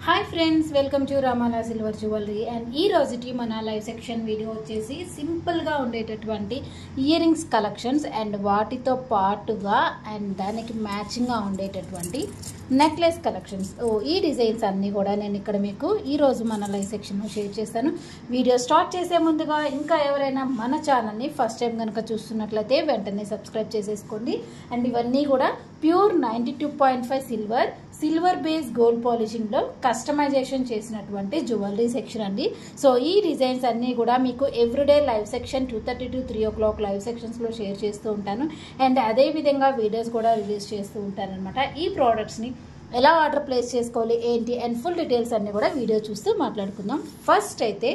Hi friends welcome to रामाला silver jewellery अंड ई रोजुटी मन live section video వచ్చేసి సింపుల్ గా ఉండేటటువంటి ఇయర్ రింగ్స్ కలెక్షన్స్ అండ్ వాటితో పాటుగా అండ్ దానికి మ్యాచింగ్ గా ఉండేటటువంటి నెక్లెస్ కలెక్షన్స్ ఈ డిజైన్స్ అన్ని కూడా నేను ఇక్కడ మీకు ఈ రోజు మన లైవ్ సెక్షన్ లో షేర్ చేస్తాను. వీడియో స్టార్ట్ చేసే ముందుగా ఇంకా ఎవరైనా మన ఛానల్ ని ఫస్ట్ టైం గనుక చూస్తున్నట్లయితే వెంటనే సబ్స్క్రైబ్ చేసేసుకోండి. అండ్ ఇవన్నీ కూడా pure 92.5 silver base gold polishing లో కస్టమైజేషన్ చేసినటువంటి జ్యువెలరీ సెక్షన్ అండి. సో ఈ డిజైన్స్ అన్ని కూడా మీకు everyday live section 2:30 to 3 o'clock live sections లో షేర్ చేస్తూ ఉంటాను. అండ్ అదే విధంగా వీడియోస్ కూడా రిలీజ్ చేస్తూ ఉంటాను అనమాట. ఈ ప్రోడక్ట్స్ ని ఎలా ఆర్డర్ ప్లేస్ చేసుకోవాలి ఏంటి అండ్ ఫుల్ డీటెయిల్స్ అన్ని కూడా వీడియో చూస్తూ మాట్లాడుకుందాం. ఫస్ట్ అయితే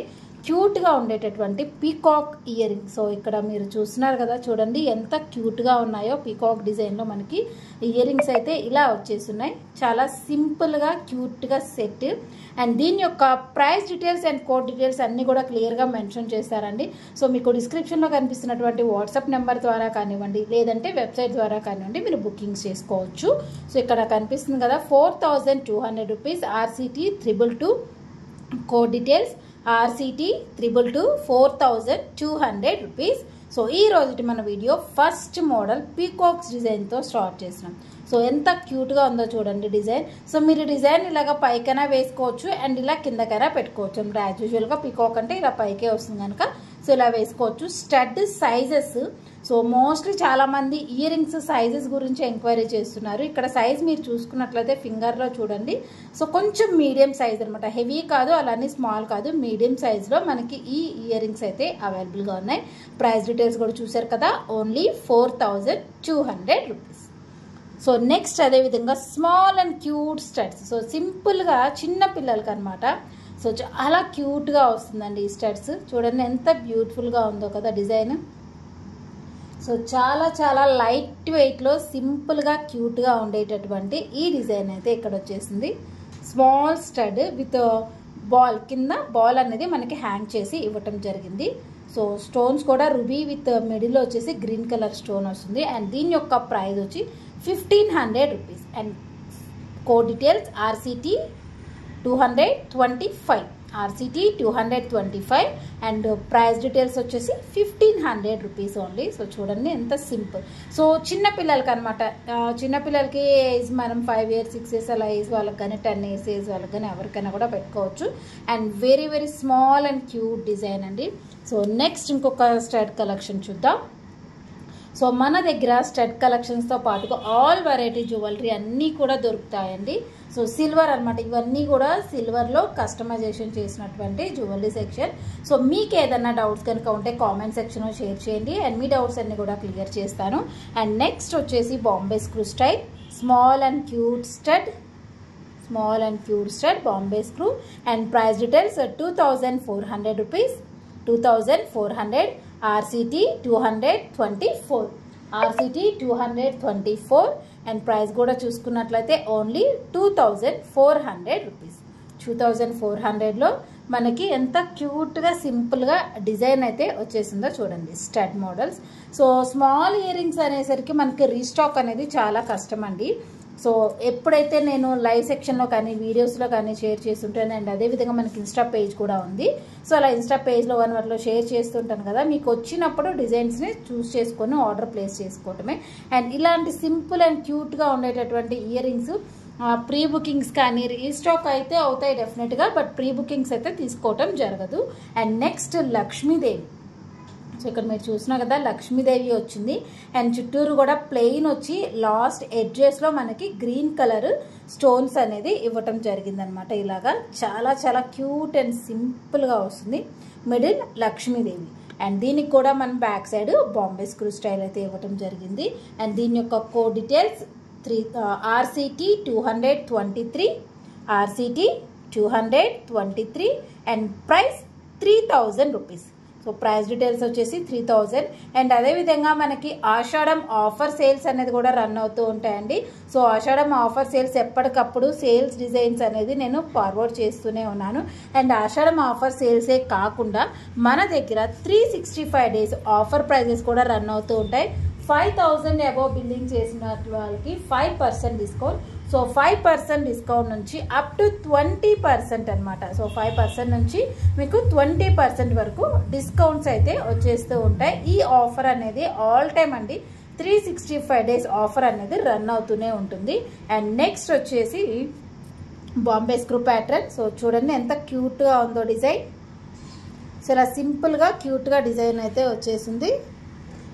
క్యూట్ గా ఉండేటటువంటి పీకాక్ ఇయర్ రింగ్. సో ఇక్కడ మీరు చూస్తున్నారు కదా, చూడండి ఎంత క్యూట్ గా ఉన్నాయో. పీకాక్ డిజైన్ లో మనకి ఇయర్ రింగ్స్ అయితే ఇలా వచ్చేస్తున్నాయి. చాలా సింపుల్ గా క్యూట్ గా సెట్. అండ్ దీని యొక్క price details and code details అన్ని కూడా క్లియర్ గా మెన్షన్ చేస్తారండి. సో మీకు డిస్క్రిప్షన్ లో కనిపిస్తున్నటువంటి వాట్సాప్ నెంబర్ ద్వారా కానివ్వండి, లేదంటే వెబ్సైట్ ద్వారా కానివ్వండి, మీరు బుకింగ్స్ చేసుకోవచ్చు. సో ఇక్కడ కనిపిస్తుంది కదా, 4200 rupees RCT 222 code details RCT 222 4200 rupees. So ఈ రోజు మన video first model peacocks design తో స్టార్ట్ చేసినాం. సో ఎంత క్యూట్ గా ఉందో చూడండి డిజైన్. సో మీరు డిజైన్ ఇలాగ పైకైనా వేసుకోవచ్చు అండ్ ఇలా కిందకైనా పెట్టుకోవచ్చు. అంటే యాజ్ యూజువల్ గా పీకాక్ అంటే ఇలా పైకే వస్తుంది కనుక సో ఇలా వేసుకోవచ్చు. స్టడ్ సైజెస్, సో మోస్ట్లీ చాలా మంది ఇయర్ రింగ్స్ సైజెస్ గురించి ఎంక్వైరీ చేస్తున్నారు. ఇక్కడ సైజ్ మీరు చూసుకున్నట్లయితే ఫింగర్ లో చూడండి. సో కొంచెం మీడియం సైజ్ అనమాట, హెవీ కాదు అలానే స్మాల్ కాదు, మీడియం సైజ్ లో మనకి ఈ ఇయర్ రింగ్స్ అయితే అవైలబుల్ గా ఉన్నాయి. ప్రైస్ డీటెయిల్స్ కూడా చూసారు కదా, ఓన్లీ 4200 రూపీస్. సో నెక్స్ట్ అదే విధంగా small and cute studs. So simple గా చిన్న పిల్లలకి అనమాట. సో చాలా క్యూట్ గా వస్తుందండి ఈ స్టడ్స్. చూడండి ఎంత బ్యూటిఫుల్ గా ఉందో కదా డిజైన్. సో చాలా చాలా లైట్ వెయిట్ లో సింపుల్ గా క్యూట్ గా ఉండేటటువంటి ఈ డిజైన్ అయితే ఇక్కడ వచ్చేసింది. స్మాల్ స్టడ్ విత్ బాల్, కింద బాల్ అనేది మనకి హ్యాంగ్ చేసి ఇవ్వటం జరిగింది. సో స్టోన్స్ కూడా రూబీ విత్ మిడిల్ లో వచ్చేసి గ్రీన్ కలర్ స్టోన్ వస్తుంది. అండ్ దీని యొక్క ప్రైస్ వచ్చి 1500 rupees. And code details RCT 225 RCT 225 and price details వచ్చేసి 1500 రూపీస్ ఓన్లీ. సో చూడండి ఎంత సింపుల్. సో చిన్న పిల్లలకి అనమాట, చిన్నపిల్లలకి ఏజ్ మనం 5 years 6 years అలా ఏజ్ వాళ్ళకి కానీ 10 years ఏజ్ వాళ్ళకి కానీ ఎవరికైనా కూడా పెట్టుకోవచ్చు. And very very small and cute design అండి. సో నెక్స్ట్ ఇంకొక స్టడ్ కలెక్షన్ చూద్దాం. సో మన దగ్గర స్టడ్ కలెక్షన్స్తో పాటుగా ఆల్ వెరైటీ జ్యువెలరీ అన్నీ కూడా దొరుకుతాయండి. సో సిల్వర్ అనమాట, ఇవన్నీ కూడా సిల్వర్లో కస్టమైజేషన్ చేసినటువంటి జ్యువెలరీ సెక్షన్. సో మీకు ఏదైనా డౌట్స్ కనుక ఉంటే కామెంట్ సెక్షన్లో షేర్ చేయండి అండ్ మీ డౌట్స్ అన్ని కూడా క్లియర్ చేస్తాను. అండ్ నెక్స్ట్ వచ్చేసి Bombay screw style small and cute stud, small and cute stud Bombay screw. And price details 2400 rupees, 2400 RCT 224 RCT 224 and price కూడా చూసుకున్నట్లయితే ఓన్లీ 2400 రూపీస్. 2400లో మనకి ఎంత క్యూట్గా సింపుల్గా డిజైన్ అయితే వచ్చేసిందో చూడండి stud models. So small ear rings అనేసరికి మనకి రీస్టాక్ అనేది చాలా కష్టం అండి. సో ఎప్పుడైతే నేను లైవ్ సెక్షన్లో కానీ వీడియోస్లో కానీ షేర్ చేస్తుంటాను అండ్ అదేవిధంగా మనకి ఇన్స్టా పేజ్ కూడా ఉంది. సో అలా ఇన్స్టా పేజ్లో వాటిలో షేర్ చేస్తుంటాను కదా, మీకు వచ్చినప్పుడు డిజైన్స్ని చూస్ చేసుకొని ఆర్డర్ ప్లేస్ చేసుకోవటమే. అండ్ ఇలాంటి సింపుల్ అండ్ క్యూట్గా ఉండేటటువంటి ఇయర్ రింగ్స్ ప్రీ బుకింగ్స్ కానీ రీస్టాక్ అయితే అవుతాయి డెఫినెట్గా, బట్ ప్రీ బుకింగ్స్ అయితే తీసుకోవటం జరగదు. And next Lakshmidevi. సో ఇక్కడ మీరు చూసినా కదా లక్ష్మీదేవి వచ్చింది అండ్ చుట్టూరు కూడా ప్లెయిన్ వచ్చి లాస్ట్ ఎడ్జెస్లో మనకి గ్రీన్ కలర్ స్టోన్స్ అనేది ఇవ్వటం జరిగిందనమాట. ఇలాగా చాలా చాలా క్యూట్ అండ్ సింపుల్గా వస్తుంది. మిడిల్ లక్ష్మీదేవి అండ్ దీనికి కూడా మన back side Bombay screw style అయితే ఇవ్వటం జరిగింది. అండ్ దీని యొక్క code details RCT 223 RCT 223 and price 3000 rupees. So price details వచ్చేసి 3000. అండ్ అదేవిధంగా మనకి ఆషాఢం ఆఫర్ సేల్స్ అనేది కూడా రన్ అవుతూ ఉంటాయండి. సో ఆషాఢం ఆఫర్ సేల్స్ ఎప్పటికప్పుడు సేల్స్ డిజైన్స్ అనేది నేను ఫార్వర్డ్ చేస్తూనే ఉన్నాను. అండ్ ఆషాఢం ఆఫర్ సేల్సే కాకుండా మన దగ్గర 365 days ఆఫర్ ప్రైజెస్ కూడా రన్ అవుతూ ఉంటాయి. 5000 అబోవ్ బిల్లింగ్ చేసిన వాళ్ళకి 5% డిస్కౌంట్, సో 5% డిస్కౌంట్ నుంచి అప్ టు 20% అనమాట. సో 5% నుంచి మీకు 20% వరకు డిస్కౌంట్స్ అయితే వచ్చేస్తూ ఉంటాయి. ఈ ఆఫర్ అనేది ఆల్ టైమ్ అండి, 365 days ఆఫర్ అనేది రన్ అవుతూనే ఉంటుంది. అండ్ నెక్స్ట్ వచ్చేసి బాంబే స్క్రూ ప్యాటర్న్. సో చూడండి ఎంత క్యూట్గా ఉందో డిజైన్. సో ఇలా సింపుల్గా క్యూట్గా డిజైన్ అయితే వచ్చేసింది.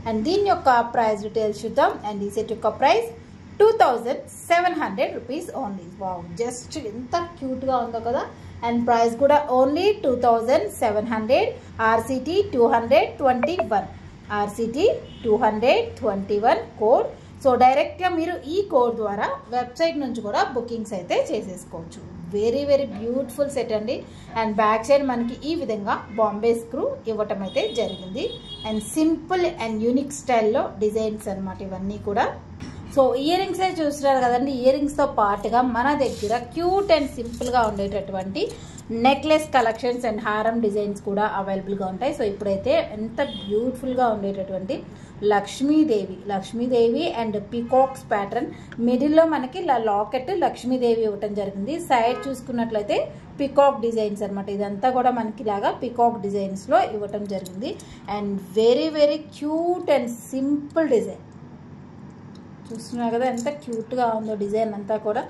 అండ్ దీని యొక్క ప్రైస్ డీటెయిల్స్ చూద్దాం. అండ్ ఈ సెట్ యొక్క price 2700 rupees only. Wow, just ఎంత క్యూట్గా ఉందో కదా. అండ్ ప్రైస్ కూడా only 2700. RCT 221, RCT 221 code. So డైరెక్ట్గా మీరు ఈ కోడ్ ద్వారా వెబ్సైట్ నుంచి కూడా బుకింగ్స్ అయితే చేసేసుకోవచ్చు. వెరీ వెరీ బ్యూటిఫుల్ సెట్ అండి. అండ్ బ్యాక్ సైడ్ మనకి ఈ విధంగా బాంబే స్క్రూ ఇవ్వటం అయితే జరిగింది. అండ్ సింపుల్ అండ్ యూనిక్ స్టైల్లో డిజైన్స్ అనమాట ఇవన్నీ కూడా. సో ఇయర్ రింగ్స్ అయితే చూస్తున్నారు కదండి. ఇయర్ రింగ్స్తో పాటుగా మన దగ్గర క్యూట్ అండ్ సింపుల్గా ఉండేటటువంటి నెక్లెస్ కలెక్షన్స్ అండ్ హారం డిజైన్స్ కూడా అవైలబుల్గా ఉంటాయి. సో ఇప్పుడైతే ఎంత బ్యూటిఫుల్గా ఉండేటటువంటి లక్ష్మీదేవి అండ్ పీకాక్స్ ప్యాటర్న్, మిడిల్లో మనకి లాకెట్ లక్ష్మీదేవి ఇవ్వటం జరిగింది. సైడ్ చూసుకున్నట్లయితే పీకాక్ డిజైన్స్ అనమాట. ఇదంతా కూడా మనకి ఇలాగా పీకాక్ డిజైన్స్లో ఇవ్వటం జరిగింది. And very very cute and simple design. చూస్తున్నారు కదా ఎంత క్యూట్గా ఉందో డిజైన్ అంతా కూడా.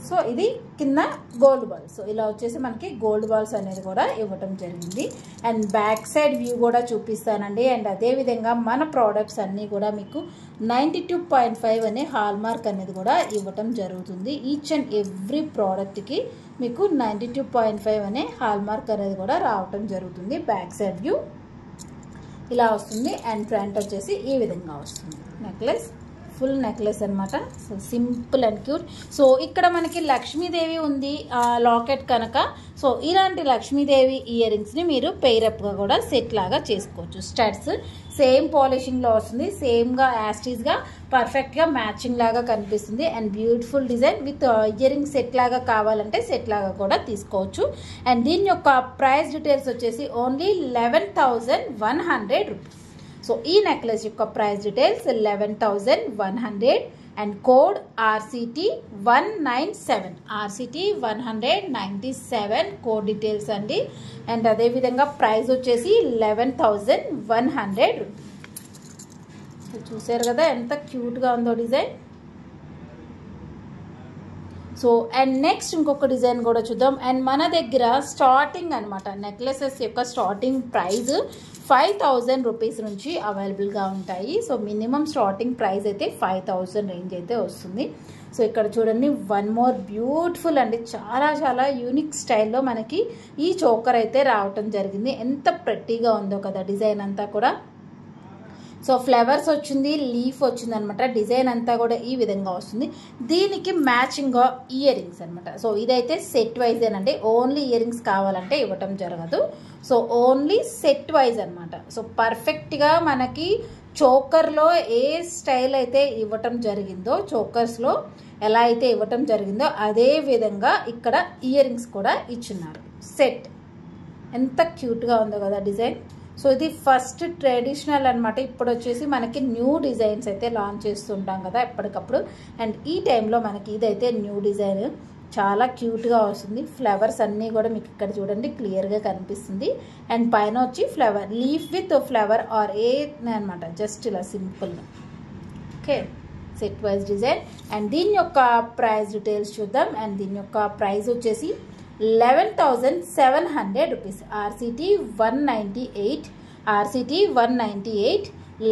సో ఇది కింద గోల్డ్ బాల్స్. సో ఇలా వచ్చేసి మనకి గోల్డ్ బాల్స్ అనేది కూడా ఇవ్వటం జరిగింది. అండ్ బ్యాక్ సైడ్ వ్యూ కూడా చూపిస్తానండి. అండ్ అదేవిధంగా మన ప్రోడక్ట్స్ అన్నీ కూడా మీకు 92.5 అనే హాల్ మార్క్ అనేది కూడా ఇవ్వటం జరుగుతుంది. ఈచ్ అండ్ ఎవ్రీ ప్రోడక్ట్కి మీకు 92.5 అనే హాల్ మార్క్ అనేది కూడా రావటం జరుగుతుంది. బ్యాక్ సైడ్ వ్యూ ఇలా వస్తుంది. అండ్ ఫ్రంట్ వచ్చేసి ఈ విధంగా వస్తుంది. నెక్లెస్ ఫుల్ నెక్లెస్ అనమాట. So simple and cute. So ఇక్కడ మనకి లక్ష్మీదేవి ఉంది లాకెట్ కనుక. సో ఇలాంటి లక్ష్మీదేవి ఇయర్ రింగ్స్ని మీరు పెయిరప్గా కూడా సెట్ లాగా చేసుకోవచ్చు. స్టడ్స్ సేమ్ పాలిషింగ్లో వస్తుంది. సేమ్గా యాస్టీస్గా పర్ఫెక్ట్గా మ్యాచింగ్ లాగా కనిపిస్తుంది. And beautiful design with ear ring set లాగా కావాలంటే సెట్ లాగా కూడా తీసుకోవచ్చు. అండ్ దీని యొక్క ప్రైస్ డీటెయిల్స్ వచ్చేసి ఓన్లీ 11,100 రూపీస్. సో ఈ నెక్లెస్ యొక్క price details 11,100 and code RCT 197, RCT 197 code details అండి. అండ్ అదేవిధంగా ప్రైస్ వచ్చేసి 11,100 రూపీస్. చూసారు కదా ఎంత క్యూట్గా ఉందో డిజైన్. సో అండ్ నెక్స్ట్ ఇంకొక డిజైన్ కూడా చూద్దాం. అండ్ మన దగ్గర స్టార్టింగ్ అనమాట నెక్లెసెస్ యొక్క స్టార్టింగ్ ప్రైస్ 5,000 రూపీస్ నుంచి అవైలబుల్గా ఉంటాయి. సో మినిమం స్టార్టింగ్ ప్రైస్ అయితే 5,000 రేంజ్ అయితే వస్తుంది. సో ఇక్కడ చూడండి వన్ మోర్ బ్యూటిఫుల్ అండి, చాలా చాలా యూనిక్ స్టైల్లో మనకి ఈ చోకర్ అయితే రావటం జరిగింది. ఎంత ప్రెట్టీగా ఉందో కదా డిజైన్ అంతా కూడా. సో ఫ్లవర్స్ వచ్చింది, లీఫ్ వచ్చింది అనమాట. డిజైన్ అంతా కూడా ఈ విధంగా వస్తుంది. దీనికి మ్యాచింగ్గా ఇయర్ రింగ్స్ అనమాట. సో ఇదైతే సెట్ వైజ్ అండి, ఓన్లీ ఇయర్ రింగ్స్ కావాలంటే ఇవ్వటం జరగదు. సో ఓన్లీ సెట్ వైజ్ అనమాట. సో పర్ఫెక్ట్గా మనకి చోకర్లో ఏ స్టైల్ అయితే ఇవ్వటం జరిగిందో, చోకర్స్లో ఎలా అయితే ఇవ్వటం జరిగిందో అదే విధంగా ఇక్కడ ఇయర్ రింగ్స్ కూడా ఇచ్చున్నారు సెట్. ఎంత క్యూట్గా ఉందో కదా డిజైన్. సో ఇది ఫస్ట్ ట్రెడిషనల్ అనమాట. ఇప్పుడు వచ్చేసి మనకి న్యూ డిజైన్స్ అయితే లాంచ్ చేస్తుంటాం కదా ఎప్పటికప్పుడు. అండ్ ఈ టైంలో మనకి ఇదైతే న్యూ డిజైన్ చాలా క్యూట్గా వస్తుంది. ఫ్లవర్స్ అన్నీ కూడా మీకు ఇక్కడ చూడండి క్లియర్గా కనిపిస్తుంది. అండ్ పైన వచ్చి flower, leaf with flower or a అనమాట, జస్ట్ ఇలా సింపుల్గా. Okay, set wise design. And దీని యొక్క ప్రైస్ డీటెయిల్స్ చూద్దాం. అండ్ దీని యొక్క ప్రైస్ వచ్చేసి 11,700 rupees. RCT 198, RCT 198,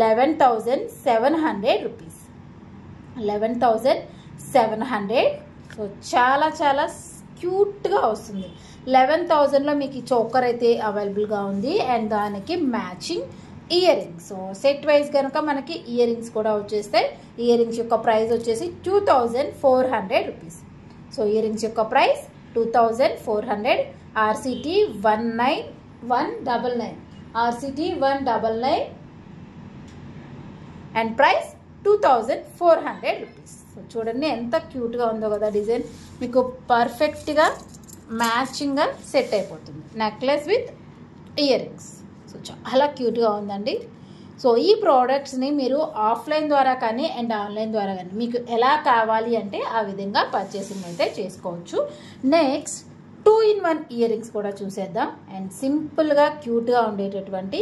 11,700 rupees. 11,700. So చాలా చాలా క్యూట్గా వస్తుంది. 11,000లో మీకు ఈ చోకర్ అయితే అవైలబుల్గా ఉంది. అండ్ దానికి matching ear rings. So set wise కనుక మనకి ఇయర్ రింగ్స్ కూడా వచ్చేస్తాయి. ఇయర్ రింగ్స్ యొక్క ప్రైస్ వచ్చేసి 2,400 రూపీస్. సో ఇయర్ రింగ్స్ యొక్క price 2,400. RCT 199, RCT 199 and price 2,400 rupees. So చూడండి ఎంత క్యూట్గా ఉందో కదా డిజైన్. మీకు పర్ఫెక్ట్గా మ్యాచింగ్గా సెట్ అయిపోతుంది necklace with ear rings. So చాలా క్యూట్గా ఉందండి. సో ఈ ప్రోడక్ట్స్ని మీరు ఆఫ్లైన్ ద్వారా కానీ అండ్ ఆన్లైన్ ద్వారా కానీ మీకు ఎలా కావాలి అంటే ఆ విధంగా పర్చేసింగ్ అయితే చేసుకోవచ్చు. నెక్స్ట్ 2-in-1 ఇయర్ రింగ్స్ కూడా చూసేద్దాం. అండ్ సింపుల్గా క్యూట్గా ఉండేటటువంటి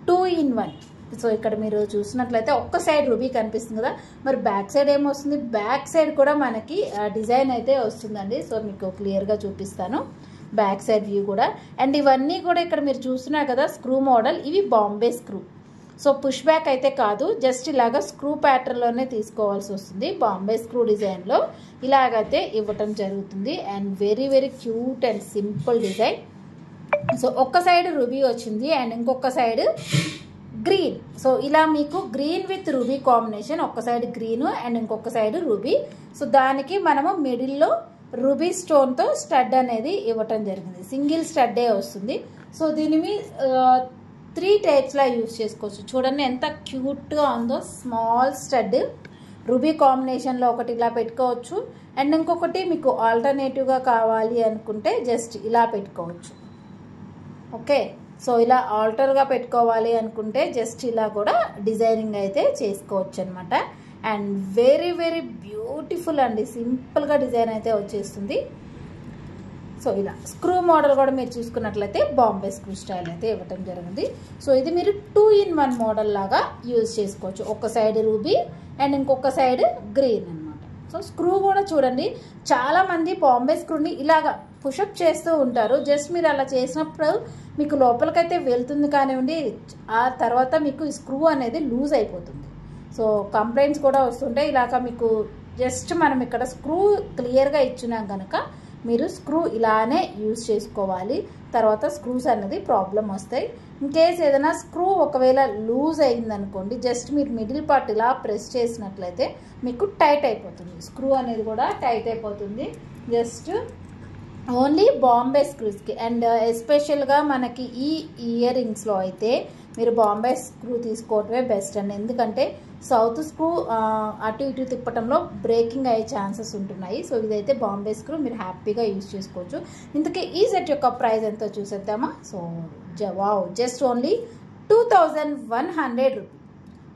2-in-1. సో ఇక్కడ మీరు చూసినట్లయితే ఒక్క సైడ్ రూబీ కనిపిస్తుంది కదా, మరి బ్యాక్ సైడ్ ఏమొస్తుంది, బ్యాక్ సైడ్ కూడా మనకి డిజైన్ అయితే వస్తుందండి. సో మీకు క్లియర్గా చూపిస్తాను బ్యాక్ సైడ్ వ్యూ కూడా. అండ్ ఇవన్నీ కూడా ఇక్కడ మీరు చూస్తున్నారు కదా స్క్రూ మోడల్, ఇవి Bombay screw. So push back అయితే కాదు, జస్ట్ ఇలాగ స్క్రూ ప్యాటర్న్లోనే తీసుకోవాల్సి వస్తుంది. బాంబే స్క్రూ డిజైన్లో ఇలాగైతే ఇవ్వటం జరుగుతుంది. And very very cute and simple design. So ఒక్క సైడ్ రూబీ వచ్చింది అండ్ ఇంకొక సైడ్ గ్రీన్. సో ఇలా మీకు గ్రీన్ విత్ రూబీ కాంబినేషన్, ఒక్క సైడ్ గ్రీన్ అండ్ ఇంకొక సైడ్ రూబీ. సో దానికి మనము మిడిల్లో రూబీ స్టోన్తో స్టడ్ అనేది ఇవ్వటం జరిగింది. సింగిల్ స్టడ్డే వస్తుంది. సో దీనిని 3 టైప్స్లా యూజ్ చేసుకోవచ్చు. చూడండి ఎంత క్యూట్గా ఉందో. స్మాల్ స్టడ్ రూబీ కాంబినేషన్లో ఒకటి ఇలా పెట్టుకోవచ్చు. అండ్ ఇంకొకటి మీకు ఆల్టర్నేటివ్గా కావాలి అనుకుంటే జస్ట్ ఇలా పెట్టుకోవచ్చు. ఓకే, సో ఇలా ఆల్టర్గా పెట్టుకోవాలి అనుకుంటే జస్ట్ ఇలా కూడా డిజైనింగ్ అయితే చేసుకోవచ్చు అనమాట. అండ్ వెరీ వెరీ బ్యూటిఫుల్ అండి, సింపుల్గా డిజైన్ అయితే వచ్చేస్తుంది. సో ఇలా స్క్రూ మోడల్ కూడా మీరు చూసుకున్నట్లయితే బాంబే స్క్రూ స్టైల్ అయితే ఇవ్వటం జరిగింది. సో ఇది మీరు 2-in-1 మోడల్ లాగా యూజ్ చేసుకోవచ్చు. ఒక సైడ్ రూబీ అండ్ ఇంకొక సైడ్ గ్రీన్ అనమాట. సో స్క్రూ కూడా చూడండి, చాలామంది బాంబే స్క్రూని ఇలాగా పుషప్ చేస్తూ ఉంటారు. జస్ట్ మీరు అలా చేసినప్పుడు మీకు లోపలికైతే వెళ్తుంది కానివ్వండి, ఆ తర్వాత మీకు ఈ స్క్రూ అనేది లూజ్ అయిపోతుంది. సో కంప్లైంట్స్ కూడా వస్తుంటాయి. ఇలాగ మీకు జస్ట్ మనం ఇక్కడ స్క్రూ క్లియర్గా ఇచ్చినాం కనుక మీరు స్క్రూ ఇలానే యూజ్ చేసుకోవాలి. తర్వాత స్క్రూస్ అనేది ప్రాబ్లం వస్తాయి. ఇన్ కేస్ ఏదైనా స్క్రూ ఒకవేళ లూజ్ అయిందనుకోండి, జస్ట్ మీరు మిడిల్ పార్ట్ ఇలా ప్రెస్ చేసినట్లయితే మీకు టైట్ అయిపోతుంది. స్క్రూ అనేది కూడా టైట్ అయిపోతుంది. జస్ట్ ఓన్లీ బాంబే స్క్రూస్కి. అండ్ ఎస్పెషల్గా మనకి ఈ ఇయర్ రింగ్స్లో అయితే మీరు బాంబే స్క్రూ తీసుకోవటమే బెస్ట్ అండి. ఎందుకంటే సౌత్ స్క్రూ అటు ఇటు తిప్పటంలో బ్రేకింగ్ అయ్యే ఛాన్సెస్ ఉంటున్నాయి. సో ఇదైతే బాంబే స్క్రూ మీరు హ్యాపీగా యూజ్ చేసుకోవచ్చు. ఇంతకీ ఈ సెట్ యొక్క ప్రైస్ ఎంతో చూసేద్దామా. So wow, just only 2100 rupees.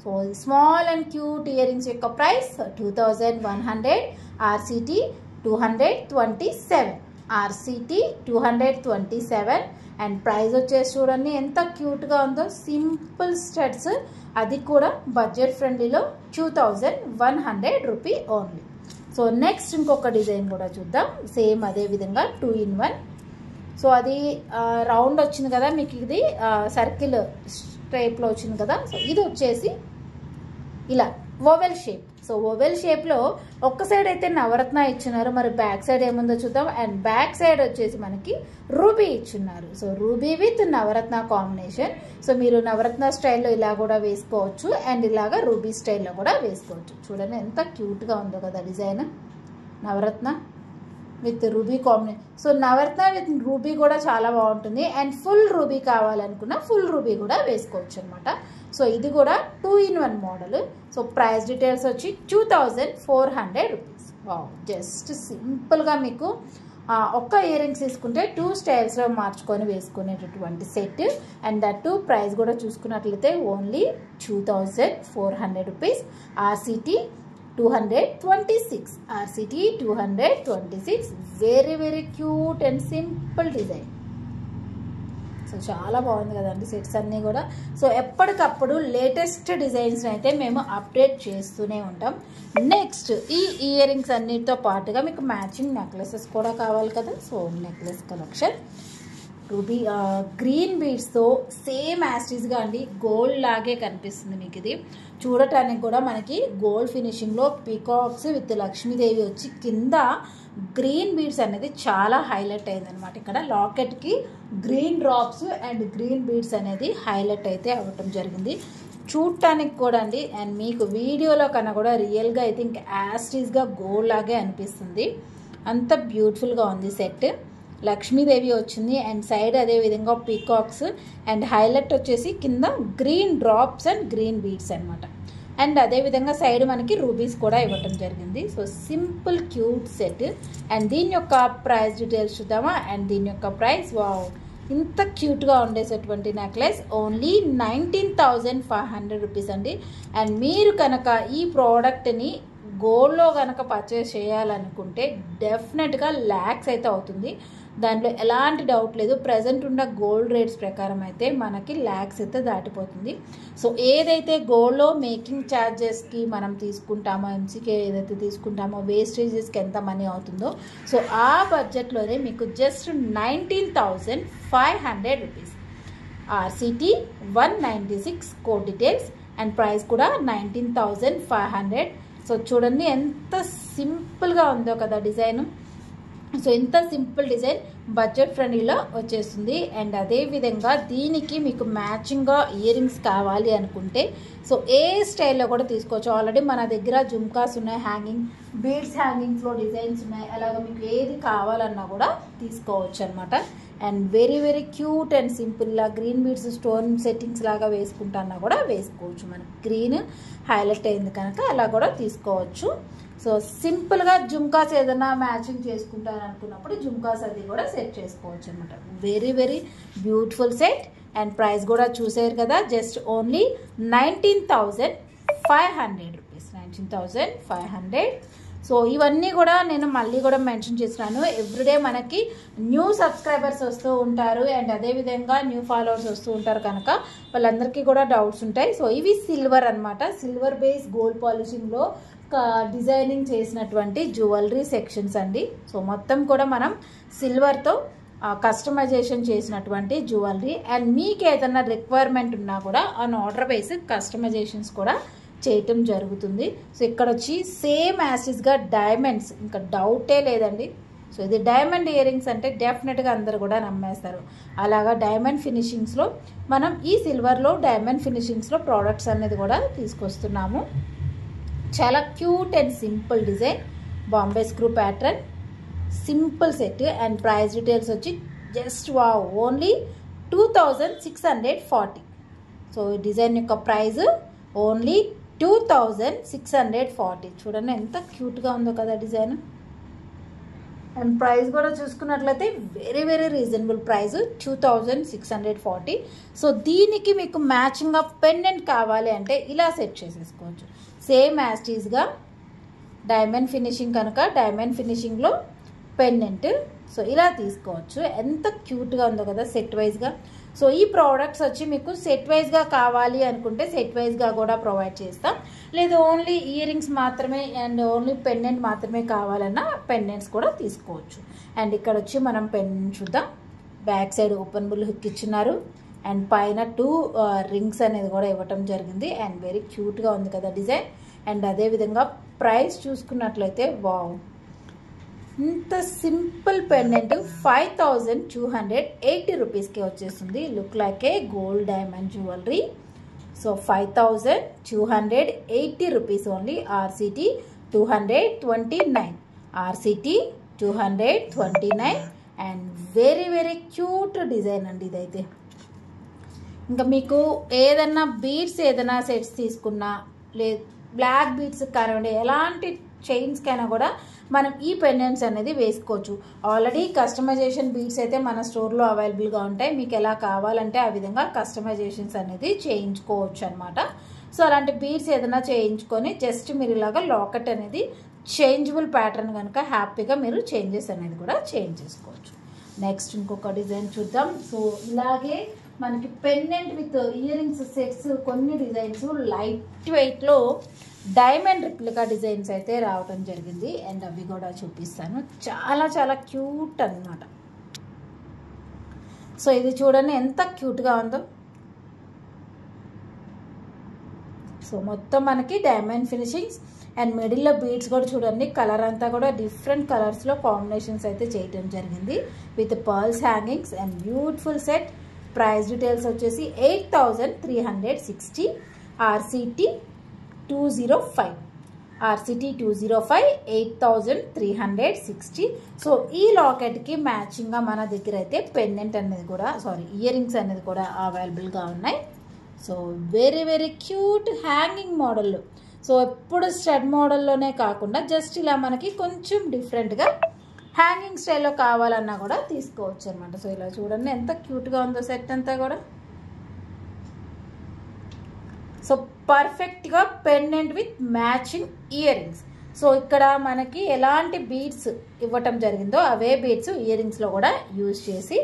So small and cute ear rings యొక్క price 2100. RCT 227. RCT 227. And price వచ్చేసి చూడండి ఎంత క్యూట్గా ఉందో. సింపుల్ స్టడ్స్, అది కూడా బడ్జెట్ ఫ్రెండ్లీలో 2100 రూపీ ఓన్లీ. సో నెక్స్ట్ ఇంకొక డిజైన్ కూడా చూద్దాం. సేమ్ అదే విధంగా 2-in-1. సో అది రౌండ్ వచ్చింది కదా మీకు, ఇది సర్కిల్ టైప్లో వచ్చింది కదా. సో ఇది వచ్చేసి ఇలా ఓవెల్ షేప్. సో ఓవెల్ షేప్లో ఒక్క సైడ్ అయితే నవరత్న ఇచ్చున్నారు, మరి బ్యాక్ సైడ్ ఏముందో చూద్దాం. అండ్ బ్యాక్ సైడ్ వచ్చేసి మనకి రూబీ ఇచ్చున్నారు. So ruby with Navaratna combination. So మీరు నవరత్న స్టైల్లో ఇలా కూడా వేసుకోవచ్చు అండ్ ఇలాగా రూబీ స్టైల్లో కూడా వేసుకోవచ్చు. చూడండి ఎంత క్యూట్గా ఉందో కదా design, Navaratna with ruby combination. So Navaratna with ruby కూడా చాలా బాగుంటుంది. అండ్ ఫుల్ రూబీ కావాలనుకున్నా ఫుల్ రూబీ కూడా వేసుకోవచ్చు అనమాట. సో ఇది కూడా 2-in-1 model. So price details వచ్చి 2400 రూపీస్. జస్ట్ సింపుల్గా మీకు ఒక్క ఇయర్ రింగ్స్ తీసుకుంటే 2 స్టైల్స్లో మార్చుకొని వేసుకునేటటువంటి సెట్. అండ్ దట్ ప్రైస్ కూడా చూసుకున్నట్లయితే only 2400 rupees. RCT 226. RCT 226. Very very cute and simple design. So చాలా బాగుంది కదండి సెట్స్ అన్నీ కూడా. సో ఎప్పటికప్పుడు లేటెస్ట్ డిజైన్స్ అయితే మేము అప్డేట్ చేస్తూనే ఉంటాం. నెక్స్ట్ ఈ ఇయర్ రింగ్స్ అన్నిటితో పాటుగా మీకు మ్యాచింగ్ నెక్లెసెస్ కూడా కావాలి కదా. So necklace collection ruby green బీడ్స్తో సేమ్ యాస్టీస్గా అండి, గోల్డ్ లాగే కనిపిస్తుంది మీకు. ఇది చూడటానికి కూడా మనకి గోల్డ్ ఫినిషింగ్లో పీకాక్స్ విత్ లక్ష్మీదేవి వచ్చి కింద గ్రీన్ బీడ్స్ అనేది చాలా హైలైట్ అయిందనమాట. ఇక్కడ లాకెట్కి green drops and green beads అనేది హైలైట్ అయితే అవ్వటం జరిగింది. చూడటానికి కూడా అండి, అండ్ మీకు వీడియోలో కన్నా కూడా రియల్గా అయితే ఇంకా యాస్టీస్గా గోల్డ్ లాగే అనిపిస్తుంది. అంత బ్యూటిఫుల్గా ఉంది సెట్. లక్ష్మీదేవి వచ్చింది అండ్ సైడ్ అదే విధంగా పీకాక్స్ అండ్ హైలైట్ వచ్చేసి కింద green drops and green beads అనమాట. అండ్ అదేవిధంగా సైడ్ మనకి రూబీస్ కూడా ఇవ్వటం జరిగింది. So simple cute set. And దీని యొక్క ప్రైస్ డీటెయిల్స్ చూద్దామా. అండ్ దీని యొక్క ప్రైస్ వావ్ ఇంత క్యూట్గా ఉండేసేటువంటి నెక్లెస్ ఓన్లీ 19,500 రూపీస్ అండి. అండ్ మీరు కనుక ఈ ప్రోడక్ట్ని గోల్డ్లో కనుక పర్చేస్ చేయాలనుకుంటే డెఫినెట్గా ల్యాక్స్ అయితే అవుతుంది, దాంట్లో ఎలాంటి డౌట్ లేదు. ప్రజెంట్ ఉన్న గోల్డ్ రేట్స్ ప్రకారం అయితే మనకి ల్యాక్స్ అయితే దాటిపోతుంది. సో ఏదైతే గోల్డ్లో మేకింగ్ ఛార్జెస్కి మనం తీసుకుంటామో, ఎంసీకే ఏదైతే తీసుకుంటామో, వేస్టేజెస్కి ఎంత మనీ అవుతుందో, సో ఆ బడ్జెట్లోనే మీకు just 19,500 rupees. RCT 196 code details and price కూడా 19,500. సో చూడండి ఎంత సింపుల్గా ఉందో కదా డిజైన్. సో ఇంత సింపుల్ డిజైన్ బడ్జెట్ ఫ్రెండ్లీలో వచ్చేస్తుంది. అండ్ అదేవిధంగా దీనికి మీకు మ్యాచింగ్గా ఇయర్ రింగ్స్ కావాలి అనుకుంటే సో ఏ స్టైల్లో కూడా తీసుకోవచ్చు. ఆల్రెడీ మన దగ్గర జుమ్కాస్ ఉన్నాయి, హ్యాంగింగ్ బీడ్స్ హ్యాంగింగ్స్లో డిజైన్స్ ఉన్నాయి. అలాగ మీకు ఏది కావాలన్నా కూడా తీసుకోవచ్చు అనమాట. And very very cute and simple. ఇలా గ్రీన్ బీడ్స్ స్టోన్ సెట్టింగ్స్ లాగా వేసుకుంటాన్నా కూడా వేసుకోవచ్చు. మనకి గ్రీన్ హైలైట్ అయింది కనుక అలా కూడా తీసుకోవచ్చు. సో సింపుల్గా జుమ్కాస్ ఏదైనా మ్యాచింగ్ చేసుకుంటాను అనుకున్నప్పుడు జుమ్కాస్ అది కూడా సెట్ చేసుకోవచ్చు అనమాట. Very very beautiful set. And price కూడా చూసారు కదా, జస్ట్ ఓన్లీ 19,500 రూపీస్. 19,500. సో ఇవన్నీ కూడా నేను మళ్ళీ కూడా మెన్షన్ చేస్తున్నాను. ఎవ్రీడే మనకి న్యూ సబ్స్క్రైబర్స్ వస్తూ ఉంటారు అండ్ అదేవిధంగా న్యూ ఫాలోవర్స్ వస్తూ ఉంటారు కనుక వాళ్ళందరికీ కూడా డౌట్స్ ఉంటాయి. సో ఇవి సిల్వర్ అనమాట, సిల్వర్ బేస్ గోల్డ్ పాలిషింగ్లో డిజైనింగ్ చేసినటువంటి జ్యువెలరీ సెక్షన్స్ అండి. సో మొత్తం కూడా మనం సిల్వర్తో కస్టమైజేషన్ చేసినటువంటి జ్యువెలరీ. అండ్ మీకు ఏదైనా రిక్వైర్మెంట్ ఉన్నా కూడా ఆన్ ఆర్డర్ బేస్ కస్టమైజేషన్స్ కూడా చేయటం జరుగుతుంది. సో ఇక్కడ వచ్చి సేమ్ యాసిస్గా డైమండ్స్, ఇంకా డౌటే లేదండి. సో ఇది డైమండ్ ఇయర్ రింగ్స్ అంటే డెఫినెట్గా అందరు కూడా నమ్మేస్తారు. అలాగా డైమండ్ ఫినిషింగ్స్లో మనం ఈ సిల్వర్లో డైమండ్ ఫినిషింగ్స్లో ప్రోడక్ట్స్ అనేది కూడా తీసుకొస్తున్నాము. చాలా cute and simple design, Bombay screw pattern, simple set. And price details వచ్చి జస్ట్ వావ్ ఓన్లీ 2,640. సో ఈ డిజైన్ యొక్క ప్రైస్ ఓన్లీ 2,640. చూడండి ఎంత క్యూట్గా ఉందో కదా డిజైన్. అండ్ ప్రైస్ కూడా చూసుకున్నట్లయితే very very reasonable price 2,640. So దీనికి మీకు మ్యాచింగ్గా పెండెంట్ కావాలి అంటే ఇలా సెట్ చేసేసుకోవచ్చు. సేమ్ యాస్టీస్గా డైమండ్ ఫినిషింగ్ కనుక డైమండ్ ఫినిషింగ్లో పెండెంట్. సో ఇలా తీసుకోవచ్చు. ఎంత క్యూట్గా ఉందో కదా సెట్ వైజ్గా. సో ఈ ప్రోడక్ట్స్ వచ్చి మీకు సెట్ వైజ్గా కావాలి అనుకుంటే సెట్ వైజ్గా కూడా ప్రొవైడ్ చేస్తాం. లేదు ఓన్లీ ఇయర్ రింగ్స్ మాత్రమే అండ్ ఓన్లీ పెండెంట్ మాత్రమే కావాలన్నా పెండెంట్స్ కూడా తీసుకోవచ్చు. అండ్ ఇక్కడ వచ్చి మనం పెండెంట్ చూద్దాం. బ్యాక్ సైడ్ ఓపెనబుల్ హుక్ ఇచ్చినారు అండ్ పైన 2 రింగ్స్ అనేది కూడా ఇవ్వటం జరిగింది. అండ్ వెరీ క్యూట్గా ఉంది కదా డిజైన్. అండ్ అదేవిధంగా ప్రైస్ చూసుకున్నట్లయితే వావ్, ఇంత సింపుల్ పెండెంట్ 5,280 రూపీస్కి వచ్చేస్తుంది. Look like A gold diamond jewellery. So 5,280 rupees only. RCT 229, RCT 229. And very very cute design అండి ఇదైతే. ఇంకా మీకు ఏదన్నా బీడ్స్ ఏదైనా సెట్స్ తీసుకున్నా లేదు బ్లాక్ బీడ్స్ కానివ్వండి ఎలాంటి చైన్స్కైనా కూడా మనం ఈ పెండెంట్స్ అనేది వేసుకోవచ్చు. ఆల్రెడీ కస్టమైజేషన్ బీడ్స్ అయితే మన స్టోర్లో అవైలబుల్గా ఉంటాయి. మీకు ఎలా కావాలంటే ఆ విధంగా కస్టమైజేషన్స్ అనేది చేయించుకోవచ్చు అనమాట. సో అలాంటి బీడ్స్ ఏదైనా చేయించుకొని జస్ట్ మీరు ఇలాగా లాకెట్ అనేది చేంజబుల్ ప్యాటర్న్ కనుక హ్యాపీగా మీరు చేంజెస్ అనేది కూడా చేంజ్ చేసుకోవచ్చు. నెక్స్ట్ ఇంకొక డిజైన్ చూద్దాం. సో ఇలాగే మనకి pendant with ear rings sets కొన్ని డిజైన్స్ లైట్ వెయిట్లో డైమండ్ రిప్లికా డిజైన్స్ అయితే రావడం జరిగింది. అండ్ అవి కూడా చూపిస్తాను. చాలా చాలా క్యూట్ అన్నమాట. సో ఇది చూడండి ఎంత క్యూట్గా ఉందో. సో మొత్తం మనకి డైమండ్ ఫినిషింగ్స్ అండ్ మిడిల్లో బీడ్స్ కూడా చూడండి. కలర్ అంతా కూడా డిఫరెంట్ కలర్స్లో కాంబినేషన్స్ అయితే చేయడం జరిగింది with pearls hangings and beautiful set. Price details వచ్చేసి 8,360. RCT 205, RCT 205, 8,360. సో ఈ లాకెట్కి మ్యాచింగ్గా మన దగ్గర అయితే పెండెంట్ అనేది కూడా ఇయర్ రింగ్స్ అనేది కూడా అవైలబుల్గా ఉన్నాయి. So very very cute hanging model. So ఎప్పుడు స్టడ్ మోడల్లోనే కాకుండా జస్ట్ ఇలా మనకి కొంచెం డిఫరెంట్గా హ్యాంగింగ్ స్టైల్లో కావాలన్నా కూడా తీసుకోవచ్చు అనమాట. సో ఇలా చూడండి ఎంత క్యూట్గా ఉందో సెట్ అంతా కూడా. సో పర్ఫెక్ట్గా pendant with matching ear rings. So ఇక్కడ మనకి ఎలాంటి బీడ్స్ ఇవ్వటం జరిగిందో అవే బీడ్స్ ఇయర్ రింగ్స్లో కూడా యూజ్ చేసి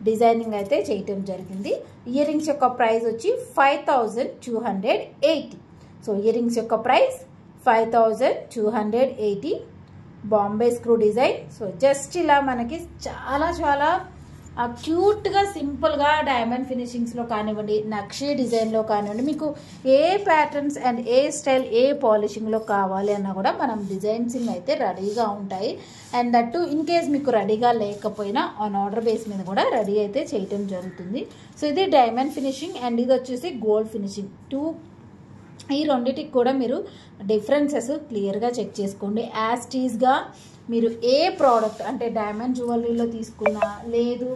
డిజైనింగ్ అయితే చేయటం జరిగింది. ఇయర్ రింగ్స్ యొక్క ప్రైస్ వచ్చి 5280. సో ఇయర్ రింగ్స్ యొక్క price 5280. Bombay screw design. So just ఇలా మనకి చాలా చాలా క్యూట్గా సింపుల్గా డైమండ్ ఫినిషింగ్స్లో కానివ్వండి, నక్షీ డిజైన్లో కానివ్వండి, మీకు ఏ ప్యాటర్న్స్ అండ్ ఏ స్టైల్ ఏ పాలిషింగ్లో కావాలి అన్నా కూడా మనం డిజైన్సింగ్ అయితే రెడీగా ఉంటాయి. అండ్ దట్టు ఇన్ కేస్ మీకు రెడీగా లేకపోయినా ఆన్ ఆర్డర్ బేస్ మీద కూడా రెడీ అయితే చేయటం జరుగుతుంది. సో ఇది డైమండ్ ఫినిషింగ్ అండ్ ఇది వచ్చేసి గోల్డ్ ఫినిషింగ్. ఈ రెండింటికి కూడా మీరు డిఫరెన్సెస్ క్లియర్గా చెక్ చేసుకోండి. యాస్టీస్గా మీరు ఏ ప్రోడక్ట్ అంటే డైమండ్ జ్యువెలరీలో తీసుకున్నా లేదు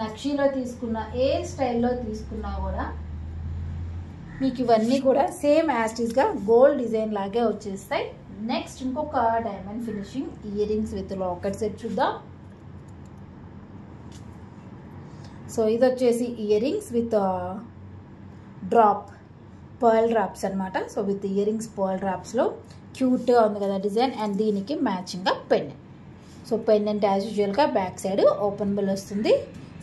నక్షీలో తీసుకున్నా ఏ స్టైల్లో తీసుకున్నా కూడా మీకు ఇవన్నీ కూడా సేమ్ యాస్టీస్గా గోల్డ్ డిజైన్ లాగే వచ్చేస్తాయి. నెక్స్ట్ ఇంకొక diamond finishing ear rings with locket set చూద్దాం. సో ఇది వచ్చేసి ear rings with drop pearl drops అనమాట. So with ear rings pearl డ్రాప్స్లో క్యూట్గా ఉంది కదా డిజైన్. అండ్ దీనికి మ్యాచింగ్గా పెండెంట్. సో పెండెంట్ యాజ్ యూజువల్గా బ్యాక్ సైడ్ ఓపెనబుల్ వస్తుంది.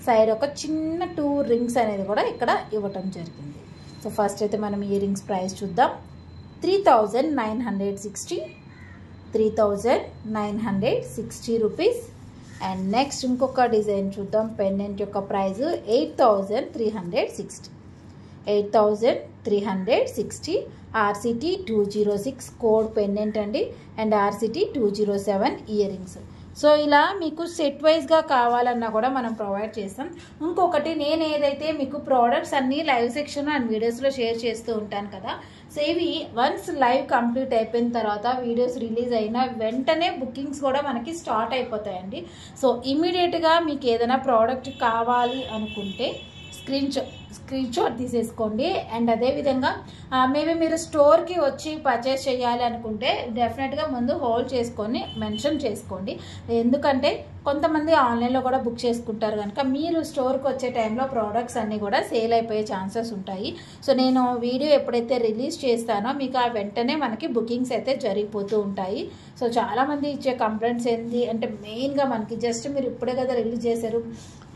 సైడ్ ఒక చిన్న 2 రింగ్స్ అనేది కూడా ఇక్కడ ఇవ్వటం జరిగింది. సో ఫస్ట్ అయితే మనం ఇయర్ రింగ్స్ ప్రైస్ చూద్దాం. 3960 రూపీస్. అండ్ నెక్స్ట్ ఇంకొక డిజైన్ చూద్దాం. పెండెంట్ యొక్క ప్రైస్ 8360. RCT 206 కోడ్ పెండెంట్ అండి. And RCT 207 ear rings. So ఇలా మీకు సెట్ వైజ్గా కావాలన్నా కూడా మనం ప్రొవైడ్ చేస్తాం. ఇంకొకటి నేను ఏదైతే మీకు ప్రోడక్ట్స్ అన్నీ లైవ్ సెక్షన్ అండ్ వీడియోస్లో షేర్ చేస్తూ ఉంటాను కదా. సో ఇవి వన్స్ లైవ్ కంప్లీట్ అయిపోయిన తర్వాత వీడియోస్ రిలీజ్ అయిన వెంటనే బుకింగ్స్ కూడా మనకి స్టార్ట్ అయిపోతాయండి. సో ఇమీడియట్గా మీకు ఏదైనా ప్రోడక్ట్ కావాలి అనుకుంటే స్క్రీన్ షాట్ తీసేసుకోండి. అండ్ అదేవిధంగా మేబీ మీరు స్టోర్కి వచ్చి పర్చేస్ చేయాలి అనుకుంటే డెఫినెట్గా ముందు హోల్డ్ చేసుకొని మెన్షన్ చేసుకోండి. ఎందుకంటే కొంతమంది ఆన్లైన్లో కూడా బుక్ చేసుకుంటారు కనుక మీరు స్టోర్కి వచ్చే టైంలో ప్రోడక్ట్స్ అన్నీ కూడా సేల్ అయిపోయే ఛాన్సెస్ ఉంటాయి. సో నేను వీడియో ఎప్పుడైతే రిలీజ్ చేస్తానో మీకు ఆ వెంటనే మనకి బుకింగ్స్ అయితే జరిగిపోతూ ఉంటాయి. సో చాలామంది ఇచ్చే కంప్లైంట్స్ ఏంటి అంటే మెయిన్గా మనకి జస్ట్ మీరు ఇప్పుడే కదా రిలీజ్ చేశారు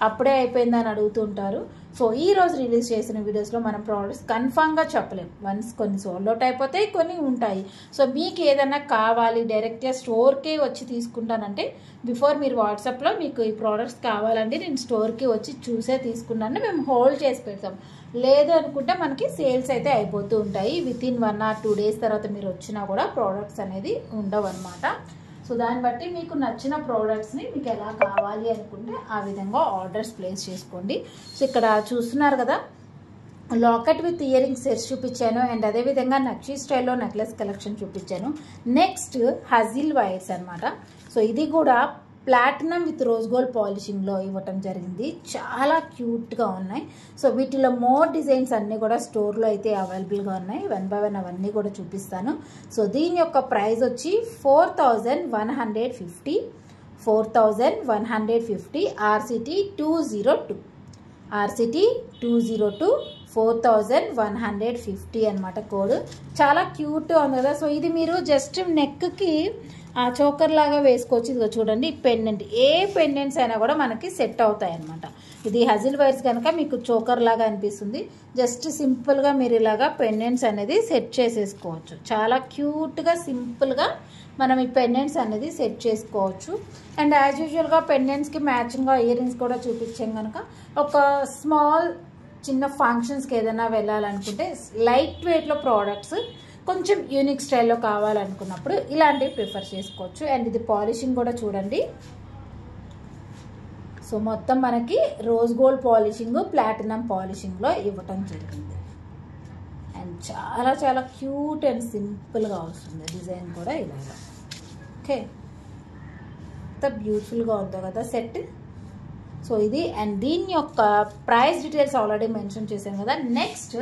అప్పుడే అయిపోయిందని అడుగుతూ ఉంటారు. సో ఈరోజు రిలీజ్ చేసిన వీడియోస్లో మనం ప్రోడక్ట్స్ కన్ఫామ్గా చెప్పలేం. వన్స్ కొన్ని సోల్డ్ అవుట్ అయిపోతాయి, కొన్ని ఉంటాయి. సో మీకు ఏదైనా కావాలి డైరెక్ట్గా స్టోర్కే వచ్చి తీసుకుంటానంటే బిఫోర్ మీరు వాట్సాప్లో మీకు ఈ ప్రోడక్ట్స్ కావాలండి నేను స్టోర్కి వచ్చి చూసే తీసుకున్నాను మేము హోల్డ్ చేసి పెడతాం. లేదు అనుకుంటే మనకి సేల్స్ అయితే అయిపోతూ ఉంటాయి. వితిన్ 1 or 2 days తర్వాత మీరు వచ్చినా కూడా ప్రోడక్ట్స్ అనేది ఉండవు అనమాట. సో దాన్ని బట్టి మీకు నచ్చిన ప్రోడక్ట్స్ని మీకు ఎలా కావాలి అనుకుంటే ఆ విధంగా ఆర్డర్స్ ప్లేస్ చేసుకోండి. సో ఇక్కడ చూస్తున్నారు కదా locket with ear rings sets చూపించాను. అండ్ అదేవిధంగా నక్షీ స్టైల్లో నెక్లెస్ కలెక్షన్ చూపించాను. నెక్స్ట్ హజిల్ వైర్స్ అనమాట. సో ఇది కూడా ప్లాటినం విత్ రోజ్ గోల్డ్ పాలిషింగ్లో ఇవ్వటం జరిగింది. చాలా క్యూట్గా ఉన్నాయి. సో వీటిలో మోర్ డిజైన్స్ అన్నీ కూడా స్టోర్లో అయితే అవైలబుల్గా ఉన్నాయి. 1 by 1 అవన్నీ కూడా చూపిస్తాను. సో దీని యొక్క ప్రైస్ వచ్చి 4150. RCT 202 4150 అనమాట కోడ్. చాలా క్యూట్గా ఉంది కదా. సో ఇది మీరు జస్ట్ నెక్కి చోకర్ లాగా వేసుకోవచ్చు. ఇదిగో చూడండి పెండెంట్ ఏ పెండెంట్స్ అయినా కూడా మనకి సెట్ అవుతాయి అనమాట. ఇది హజిల్ వైర్స్ కనుక మీకు చోకర్ లాగా అనిపిస్తుంది. జస్ట్ సింపుల్గా మీరు ఇలాగా పెండెంట్స్ అనేది సెట్ చేసేసుకోవచ్చు. చాలా క్యూట్గా సింపుల్గా మనం ఈ పెండెంట్స్ అనేది సెట్ చేసుకోవచ్చు. అండ్ యాజ్ యూజువల్గా పెండెంట్స్కి మ్యాచింగ్గా ఇయర్ రింగ్స్ కూడా చూపించాం కనుక ఒక స్మాల్ చిన్న ఫంక్షన్స్కి ఏదైనా వెళ్ళాలనుకుంటే లైట్ వెయిట్లో ప్రోడక్ట్స్ కొంచెం యూనిక్ స్టైల్లో కావాలనుకున్నప్పుడు ఇలాంటివి ప్రిఫర్ చేసుకోవచ్చు. అండ్ ఇది పాలిషింగ్ కూడా చూడండి. సో మొత్తం మనకి రోజ్ గోల్డ్ పాలిషింగ్ ప్లాటినం పాలిషింగ్లో ఇవ్వటం జరిగింది. అండ్ చాలా చాలా క్యూట్ అండ్ సింపుల్గా వస్తుంది డిజైన్ కూడా ఇలాగా. ఓకే ఎంత బ్యూటిఫుల్గా ఉందో కదా సెట్. సో ఇది అండ్ దీని యొక్క ప్రైస్ డీటెయిల్స్ ఆల్రెడీ మెన్షన్ చేశాను కదా. నెక్స్ట్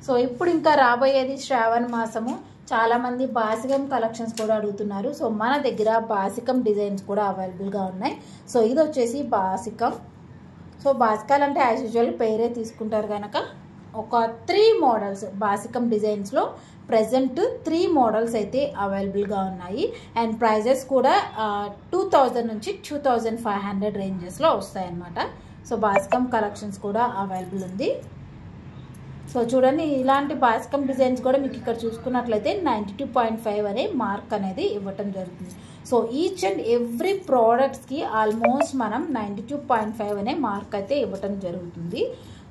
సో ఇప్పుడు ఇంకా రాబోయేది శ్రావణ మాసము. చాలామంది బాసికం కలెక్షన్స్ కూడా అడుగుతున్నారు. సో మన దగ్గర బాసికం డిజైన్స్ కూడా అవైలబుల్గా ఉన్నాయి. సో ఇది వచ్చేసి బాసికం. సో బాసికాలు అంటే యాజ్ యూజువల్ పేరే తీసుకుంటారు కనుక ఒక 3 మోడల్స్ బాసికం డిజైన్స్లో ప్రజెంట్ 3 మోడల్స్ అయితే అవైలబుల్గా ఉన్నాయి. అండ్ ప్రైజెస్ కూడా 2000 నుంచి 2500 రేంజెస్లో వస్తాయన్నమాట. సో బాసికం కలెక్షన్స్ కూడా అవైలబుల్ ఉంది. సో చూడండి, ఇలాంటి బాసికం డిజైన్స్ కూడా మీకు ఇక్కడ చూసుకున్నట్లయితే 92.5 అనే మార్క్ అనేది ఇవ్వటం జరుగుతుంది. సో ఈచ్ అండ్ ఎవ్రీ ప్రోడక్ట్స్కి ఆల్మోస్ట్ మనం 92.5 అనే మార్క్ అయితే ఇవ్వటం జరుగుతుంది.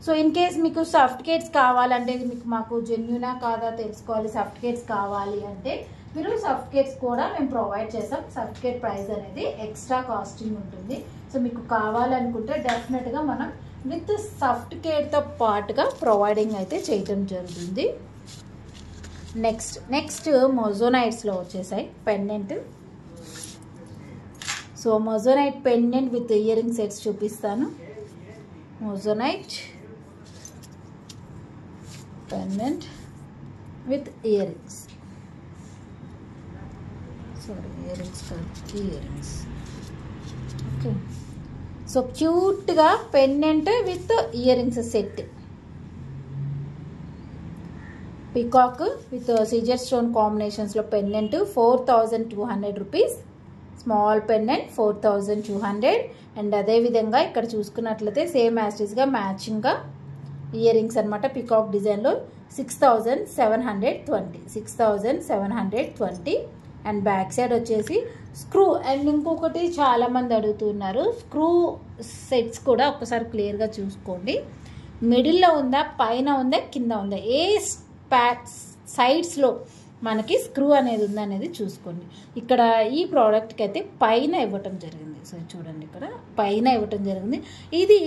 సో ఇన్ కేస్ మీకు సర్టిఫికేట్స్ కావాలంటే మీకు మాకు జెన్యూనా కాదా తెలుసుకోవాలి, సర్టిఫికేట్స్ కావాలి అంటే మీరు సర్టిఫికేట్స్ కూడా మేము ప్రొవైడ్ చేస్తాం. సర్టిఫికేట్ ప్రైస్ అనేది ఎక్స్ట్రా కాస్టింగ్ ఉంటుంది. సో మీకు కావాలనుకుంటే డెఫినెట్గా మనం విత్ సర్టిఫికేట్తో పాటుగా ప్రొవైడింగ్ అయితే చేయటం జరుగుతుంది. నెక్స్ట్ మొజోనైట్స్లో వచ్చేసాయి pendant. So moissanite pendant with ear ring sets చూపిస్తాను. Moissanite pendant with year rings, ear rings. Okay, so క్యూట్గా pendant with year rings set. Peacock with Caesar stone కాంబినేషన్స్లో pendant 4200 rupees. Small pendant 4200. And అదేవిధంగా ఇక్కడ చూసుకున్నట్లయితే same యాస్టీస్గా మ్యాచింగ్గా ear rings అనమాట. Peacock డిజైన్లో 6720. అండ్ బ్యాక్ సైడ్ వచ్చేసి స్క్రూ. అండ్ ఇంకొకటి చాలామంది అడుగుతున్నారు, స్క్రూ సెట్స్ కూడా ఒక్కసారి క్లియర్గా చూసుకోండి. మిడిల్లో ఉందా, పైన ఉందా, కింద ఉందా, ఏ సైడ్స్లో మనకి స్క్రూ అనేది ఉందనేది చూసుకోండి. ఇక్కడ ఈ ప్రోడక్ట్కి అయితే పైన ఇవ్వటం జరిగింది. సో చూడండి, ఇక్కడ పైన ఇవ్వటం జరిగింది. ఇది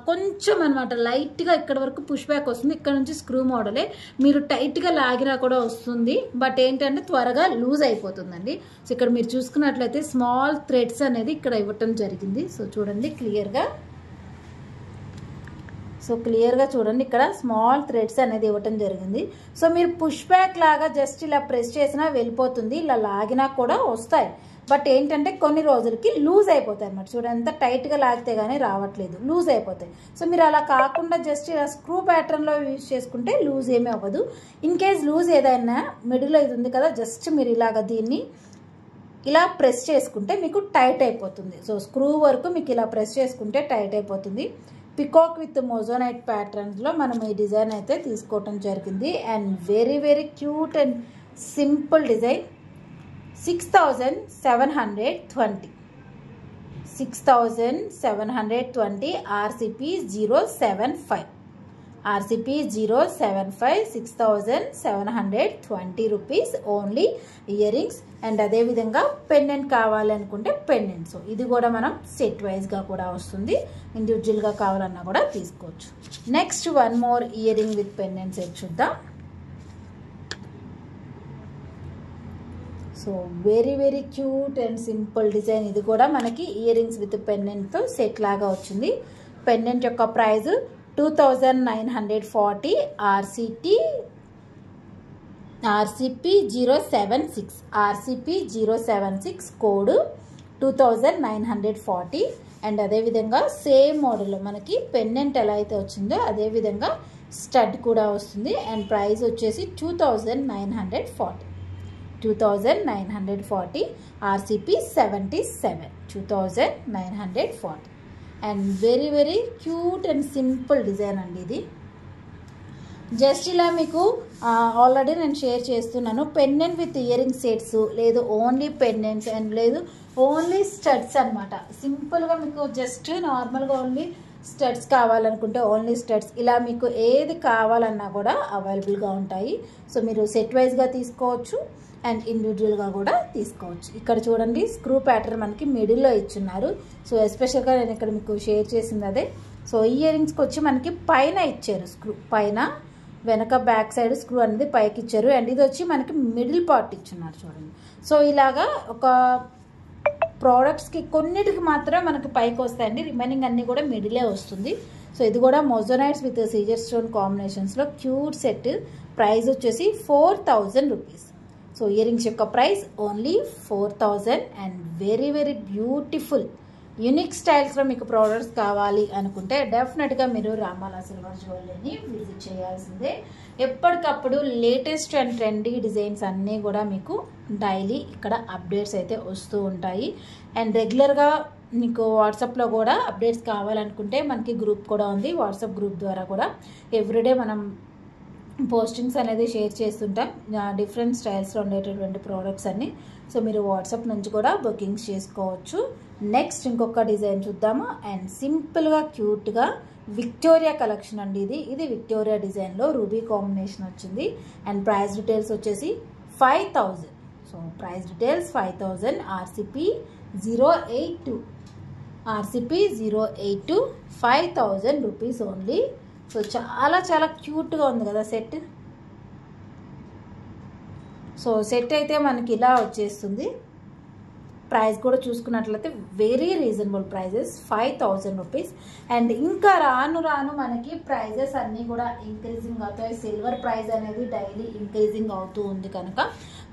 కొంచెం అనమాట లైట్గా ఇక్కడ వరకు పుష్ బ్యాక్ వస్తుంది. ఇక్కడ నుంచి స్క్రూ మోడలే, మీరు టైట్గా లాగినా కూడా వస్తుంది. బట్ ఏంటంటే త్వరగా లూజ్ అయిపోతుందండి. సో ఇక్కడ మీరు చూసుకున్నట్లయితే స్మాల్ థ్రెడ్స్ అనేది ఇక్కడ ఇవ్వటం జరిగింది. సో చూడండి క్లియర్గా. సో క్లియర్గా చూడండి, ఇక్కడ స్మాల్ థ్రెడ్స్ అనేది ఇవ్వటం జరిగింది. సో మీరు పుష్ బ్యాక్ లాగా జస్ట్ ఇలా ప్రెస్ చేసినా వెళ్ళిపోతుంది, ఇలా లాగినా కూడా వస్తాయి. బట్ ఏంటంటే కొన్ని రోజులకి లూజ్ అయిపోతాయి అన్నమాట. చూడండి, ఎంత టైట్గా లాగితే కానీ రావట్లేదు, లూజ్ అయిపోతాయి. సో మీరు అలా కాకుండా జస్ట్ ఇలా స్క్రూ ప్యాటర్న్లో యూజ్ చేసుకుంటే లూజ్ ఏమీ అవ్వదు. ఇన్ కేస్ లూజ్ ఏదైనా మిడిల్లో ఇది ఉంది కదా, జస్ట్ మీరు ఇలాగ దీన్ని ఇలా ప్రెస్ చేసుకుంటే మీకు టైట్ అయిపోతుంది. సో స్క్రూ వరకు మీకు ఇలా ప్రెస్ చేసుకుంటే టైట్ అయిపోతుంది. పికాక్ విత్ మొజోనైట్ ప్యాటర్న్స్లో మనం ఈ డిజైన్ అయితే తీసుకోవటం జరిగింది. And very very cute and simple design. 6720. 6720 RCP 075. RCP 075. 6720 rupees only ear rings. And అదేవిధంగా పెండెంట్ కావాలనుకుంటే పెండెంట్. సో ఇది కూడా మనం సెట్ వైజ్గా కూడా వస్తుంది, ఇండివిజువల్గా కావాలన్నా కూడా తీసుకోవచ్చు. Next one more ear ring with pendant set చూద్దాం. So very very cute and simple design. ఇది కూడా మనకి ఇయర్ రింగ్స్ విత్ పెండెంట్తో సెట్ లాగా వచ్చింది. పెండెంట్ యొక్క price 2940. RCP 076. RCP 076 code 2940. And అదేవిధంగా సేమ్ మోడల్లో మనకి పెండెంట్ ఎలా అయితే వచ్చిందో అదేవిధంగా స్టడ్ కూడా వస్తుంది. అండ్ ప్రైస్ వచ్చేసి 2940. 2940. RCP 77. 2940. And very very cute and simple design అండి ఇది. జస్ట్ ఇలా మీకు ఆల్రెడీ నేను షేర్ చేస్తున్నాను. Pendant with ear ring sets, లేదు ఓన్లీ పెండెంట్స్, అండ్ లేదు ఓన్లీ స్టడ్స్ అనమాట. సింపుల్గా మీకు జస్ట్ నార్మల్గా ఓన్లీ స్టడ్స్ కావాలనుకుంటే ఓన్లీ స్టడ్స్, ఇలా మీకు ఏది కావాలన్నా కూడా అవైలబుల్గా ఉంటాయి. సో మీరు సెట్ వైజ్గా తీసుకోవచ్చు అండ్ ఇండివిజువల్గా కూడా తీసుకోవచ్చు. ఇక్కడ చూడండి, స్క్రూ ప్యాటర్న్ మనకి మిడిల్లో ఇచ్చున్నారు. సో ఎస్పెషల్గా నేను ఇక్కడ మీకు షేర్ చేసింది అదే. సో ఇయర్ రింగ్స్కి వచ్చి మనకి పైన ఇచ్చారు స్క్రూ, పైన వెనక బ్యాక్ సైడ్ స్క్రూ అనేది పైకి ఇచ్చారు. అండ్ ఇది వచ్చి మనకి మిడిల్ పార్ట్ ఇచ్చున్నారు చూడండి. సో ఇలాగా ఒక ప్రోడక్ట్స్కి కొన్నిటికి మాత్రమే మనకి పైకి వస్తాయండి, రిమైనింగ్ అన్నీ కూడా మిడిలే వస్తుంది. సో ఇది కూడా మొజోనైట్స్ విత్ సీజర్ స్టోన్ కాంబినేషన్స్లో క్యూట్ సెట్. ప్రైస్ వచ్చేసి 4000 రూపీస్. సో ఇయర్ రింగ్స్ యొక్క price only 4000 and very very beautiful unique స్టైల్స్లో మీకు ప్రోడక్ట్స్ కావాలి అనుకుంటే డెఫినెట్గా మీరు రామాలా సిల్వర్ జ్యువెలరీని విజిట్ చేయాల్సిందే. ఎప్పటికప్పుడు లేటెస్ట్ అండ్ ట్రెండీ డిజైన్స్ అన్నీ కూడా మీకు డైలీ ఇక్కడ అప్డేట్స్ అయితే వస్తూ ఉంటాయి. అండ్ రెగ్యులర్గా మీకు వాట్సాప్లో కూడా అప్డేట్స్ కావాలనుకుంటే మనకి గ్రూప్ కూడా ఉంది. వాట్సాప్ గ్రూప్ ద్వారా కూడా ఎవ్రీడే మనం పోస్టింగ్స్ అనేది షేర్ చేస్తుంటాం డిఫరెంట్ స్టైల్స్లో ఉండేటటువంటి ప్రోడక్ట్స్ అన్నీ. సో మీరు వాట్సాప్ నుంచి కూడా బుకింగ్స్ చేసుకోవచ్చు. నెక్స్ట్ ఇంకొక డిజైన్ చూద్దాము. అండ్ సింపుల్గా క్యూట్గా విక్టోరియా కలెక్షన్ అండి. ఇది విక్టోరియా డిజైన్లో రూబీ కాంబినేషన్ వచ్చింది. అండ్ ప్రైస్ డీటెయిల్స్ వచ్చేసి 5000. So price details 5000. RCP 082 5000 rupees only. So చాలా చాలా క్యూట్గా ఉంది కదా సెట్. సో సెట్ అయితే మనకి ఇలా వచ్చేస్తుంది. ప్రైస్ కూడా చూసుకున్నట్లయితే very reasonable prices 5000 rupees. And ఇంకా రాను రాను మనకి ప్రైజెస్ అన్నీ కూడా ఇంక్రీజింగ్ అవుతాయి. సిల్వర్ ప్రైస్ అనేది డైలీ ఇంక్రీజింగ్ అవుతూ ఉంది కనుక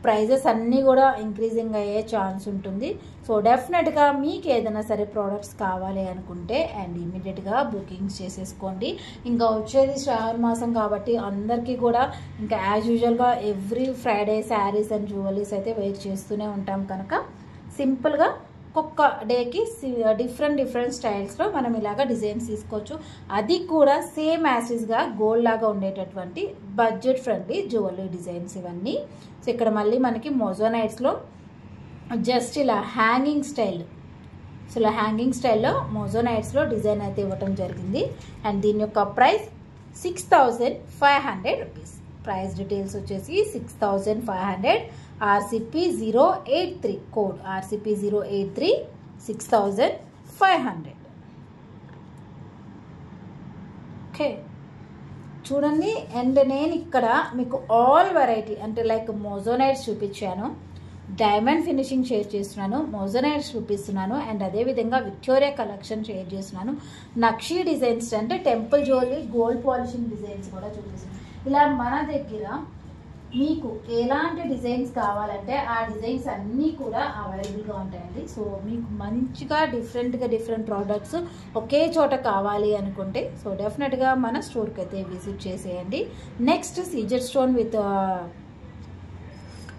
ప్రైజెస్ అన్నీ కూడా ఇంక్రీజింగ్ అయ్యే ఛాన్స్ ఉంటుంది. సో డెఫినెట్గా మీకు ఏదైనా సరే ప్రోడక్ట్స్ కావాలి అనుకుంటే అండ్ ఇమీడియట్గా బుకింగ్స్ చేసేసుకోండి. ఇంకా వచ్చేది శ్రావణ మాసం కాబట్టి అందరికీ కూడా ఇంకా యాజ్ యూజువల్గా every Friday saris and jewelleries అయితే వేర్ చేస్తూనే ఉంటాం కనుక సింపుల్గా ఒక్కొక్క డేకి డిఫరెంట్ స్టైల్స్లో మనం ఇలాగ డిజైన్స్ తీసుకోవచ్చు. అది కూడా సేమ్ యాసిస్గా గోల్డ్ లాగా ఉండేటటువంటి బడ్జెట్ ఫ్రెండ్లీ జ్యువెలరీ డిజైన్స్ ఇవన్నీ. సో ఇక్కడ మళ్ళీ మనకి మోజోనైట్స్లో జస్ట్ ఇలా హ్యాంగింగ్ స్టైల్. సో ఇలా హ్యాంగింగ్ స్టైల్లో మోజోనైట్స్లో డిజైన్ అయితే ఇవ్వటం జరిగింది. అండ్ దీని యొక్క ప్రైస్ 6500 రూపీస్. ప్రైస్ డీటెయిల్స్ వచ్చేసి 6500. RCP 083 code RCP 083 6500. ఓకే చూడండి. అండ్ నేను ఇక్కడ మీకు ఆల్ వెరైటీ అంటే లైక్ మోజోనైట్స్ చూపించాను, డైమండ్ ఫినిషింగ్ షేర్ చేస్తున్నాను, మోజోనైట్స్ చూపిస్తున్నాను, అండ్ అదేవిధంగా విక్టోరియా కలెక్షన్ షేర్ చేస్తున్నాను. నక్షీ డిజైన్స్ అంటే temple jewellery gold polishing designs కూడా చూపిస్తున్నాను. ఇలా మన దగ్గర మీకు ఎలాంటి డిజైన్స్ కావాలంటే ఆ డిజైన్స్ అన్నీ కూడా అవైలబుల్గా ఉంటాయండి. సో మీకు మంచిగా డిఫరెంట్ ప్రోడక్ట్స్ ఒకే చోట కావాలి అనుకుంటే సో డెఫినెట్గా మన స్టోర్కి అయితే విజిట్ చేసేయండి. నెక్స్ట్ సీజర్ స్టోన్ విత్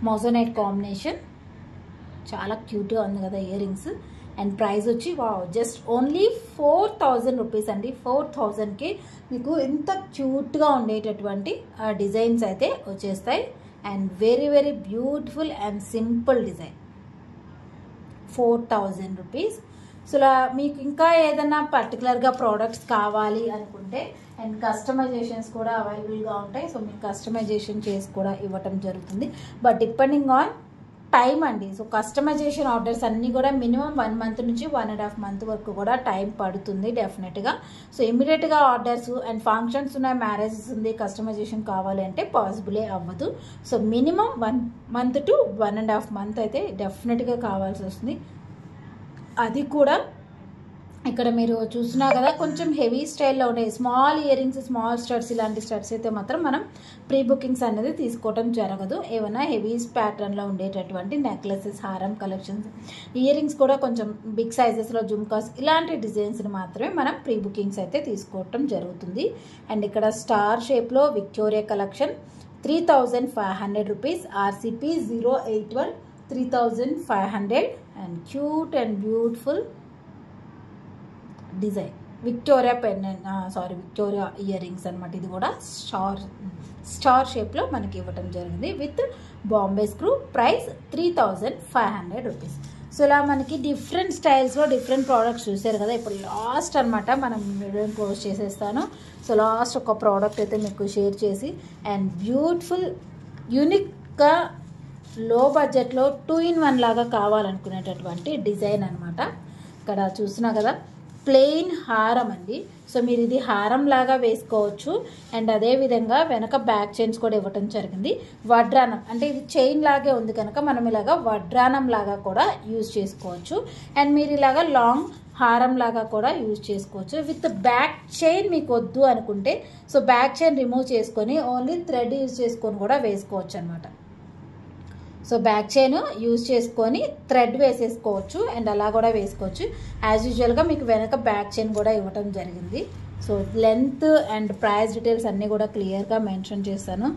మోజోనైట్ కాంబినేషన్ చాలా క్యూట్గా ఉంది కదా ఇయర్ రింగ్స్. అండ్ ప్రైస్ వచ్చి జస్ట్ ఓన్లీ 4000 రూపీస్ అండి. 4000కి మీకు ఇంత క్యూట్గా ఉండేటటువంటి డిజైన్స్ అయితే వచ్చేస్తాయి. And very very beautiful and simple design 4000 rupees. So ఇలా మీకు ఇంకా ఏదైనా పర్టికులర్గా ప్రోడక్ట్స్ కావాలి అనుకుంటే అండ్ కస్టమైజేషన్స్ కూడా అవైలబుల్గా ఉంటాయి. సో మీకు కస్టమైజేషన్ చేసి కూడా ఇవ్వటం జరుగుతుంది. బట్ డిపెండింగ్ ఆన్ టైం అండి. సో కస్టమైజేషన్ ఆర్డర్స్ అన్నీ కూడా మినిమం 1 మంత్ నుంచి 1.5 మంత్ వరకు కూడా టైం పడుతుంది డెఫినెట్గా. సో ఇమీడియట్గా ఆర్డర్స్ అండ్ ఫంక్షన్స్ ఉన్నాయి, మ్యారేజెస్ ఉంది, కస్టమైజేషన్ కావాలి అంటే పాసిబులే అవ్వదు. So minimum 1 month to 1.5 month అయితే డెఫినెట్గా కావాల్సి వస్తుంది. అది కూడా ఇక్కడ మీరు చూసినా కదా కొంచెం హెవీ స్టైల్లో ఉండే small ear rings, small studs, ఇలాంటి స్టడ్స్ అయితే మాత్రం మనం ప్రీ బుకింగ్స్ అనేది తీసుకోవడం జరగదు. ఏమైనా హెవీ ప్యాటర్న్లో ఉండేటటువంటి నెక్లెసెస్, హారం కలెక్షన్స్, ఇయర్ రింగ్స్ కూడా కొంచెం బిగ్ సైజెస్లో జుమ్కాస్ ఇలాంటి డిజైన్స్ని మాత్రమే మనం ప్రీ బుకింగ్స్ అయితే తీసుకోవటం జరుగుతుంది. అండ్ ఇక్కడ స్టార్ షేప్లో Victoria collection 3500 rupees. RCP 081 3500. And cute and beautiful design Victoria Victoria year rings అనమాట. ఇది కూడా స్టార్ షేప్లో మనకి ఇవ్వటం జరిగింది with Bombay screw. Price 3500 rupees. So ఇలా మనకి డిఫరెంట్ స్టైల్స్లో డిఫరెంట్ ప్రోడక్ట్స్ చూసారు కదా. ఇప్పుడు లాస్ట్ అనమాట మనం వీడియో క్లోజ్ చేసేస్తాను. సో లాస్ట్ ఒక ప్రోడక్ట్ అయితే మీకు షేర్ చేసి అండ్ బ్యూటిఫుల్ యూనిక్గా లో బడ్జెట్లో 2-in-1 లాగా కావాలనుకునేటటువంటి డిజైన్ అనమాట. ఇక్కడ చూసినా కదా ప్లెయిన్ హారం అండి. సో మీరు ఇది హారం లాగా వేసుకోవచ్చు. అండ్ అదేవిధంగా వెనక బ్యాక్ చైన్స్ కూడా ఇవ్వటం జరిగింది. వడ్రానం అంటే ఇది చైన్ లాగే ఉంది కనుక మనం ఇలాగా వడ్రానం లాగా కూడా యూజ్ చేసుకోవచ్చు. అండ్ మీరు ఇలాగా లాంగ్ హారం లాగా కూడా యూజ్ చేసుకోవచ్చు. విత్ బ్యాక్ చైన్ మీకు వద్దు అనుకుంటే సో బ్యాక్ చైన్ రిమూవ్ చేసుకొని ఓన్లీ థ్రెడ్ యూజ్ చేసుకొని కూడా వేసుకోవచ్చు అనమాట. సో బ్యాక్ చైన్ యూజ్ చేసుకొని థ్రెడ్ వేసేసుకోవచ్చు అండ్ అలా కూడా వేసుకోవచ్చు. యాజ్ యూజువల్గా మీకు వెనక బ్యాక్ చైన్ కూడా ఇవ్వటం జరిగింది. So length and price details అన్నీ కూడా క్లియర్గా మెన్షన్ చేస్తాను.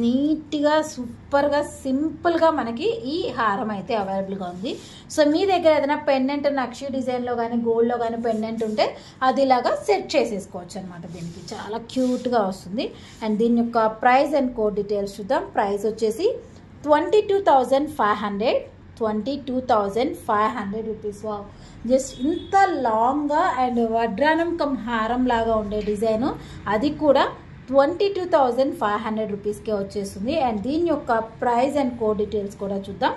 నీట్గా సూపర్గా సింపుల్గా మనకి ఈ హారం అయితే అవైలబుల్గా ఉంది. సో మీ దగ్గర ఏదైనా పెండెంట్ నక్షి డిజైన్లో కానీ గోల్డ్లో కానీ పెండెంట్ ఉంటే అది ఇలాగా సెట్ చేసేసుకోవచ్చు అనమాట. దీనికి చాలా క్యూట్గా వస్తుంది. అండ్ దీని యొక్క ప్రైస్ అండ్ కోడ్ డీటెయిల్స్ చూద్దాం. ప్రైస్ వచ్చేసి 22,500 22,500 రూపీస్. జస్ట్ ఇంత లాంగ్గా అండ్ వడ్రానం కమ్ హారం లాగా ఉండే డిజైను, అది కూడా 22,500 రూపీస్కే వచ్చేస్తుంది. అండ్ దీని యొక్క ప్రైస్ అండ్ కోడ్ డీటెయిల్స్ కూడా చూద్దాం.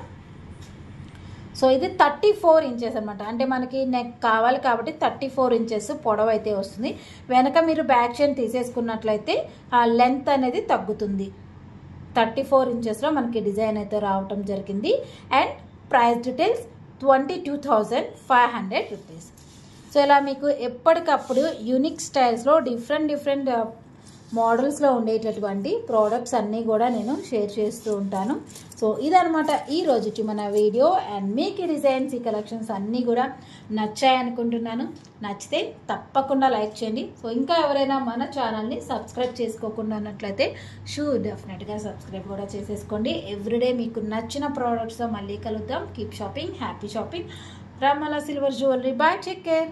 సో ఇది 34 ఇంచెస్ అనమాట. అంటే మనకి నెక్ కావాలి కాబట్టి 34 ఇంచెస్ పొడవు అయితే వస్తుంది. వెనక మీరు బ్యాక్ చైన్ తీసేసుకున్నట్లయితే ఆ లెంత్ అనేది తగ్గుతుంది. 34 ఇంచెస్లో మనకి డిజైన్ అయితే రావటం జరిగింది. And price details 22,500 rupees. So ఇలా మీకు ఎప్పటికప్పుడు యూనిక్ స్టైల్స్లో డిఫరెంట్ మోడల్స్లో ఉండేటటువంటి ప్రోడక్ట్స్ అన్నీ కూడా నేను షేర్ చేస్తూ ఉంటాను. సో ఇదనమాట ఈ రోజుకి మన వీడియో. అండ్ మీకు ఈ డిజైన్స్, ఈ కలెక్షన్స్ అన్నీ కూడా నచ్చాయి అనుకుంటున్నాను. నచ్చితే తప్పకుండా లైక్ చేయండి. సో ఇంకా ఎవరైనా మన ఛానల్ని సబ్స్క్రైబ్ చేసుకోకుండా ఉన్నట్లయితే డెఫినెట్గా సబ్స్క్రైబ్ కూడా చేసేసుకోండి. ఎవ్రీడే మీకు నచ్చిన ప్రోడక్ట్స్తో మళ్ళీ కలుద్దాం. Keep shopping, happy shopping. Ramala silver jewellery. Bye, take care.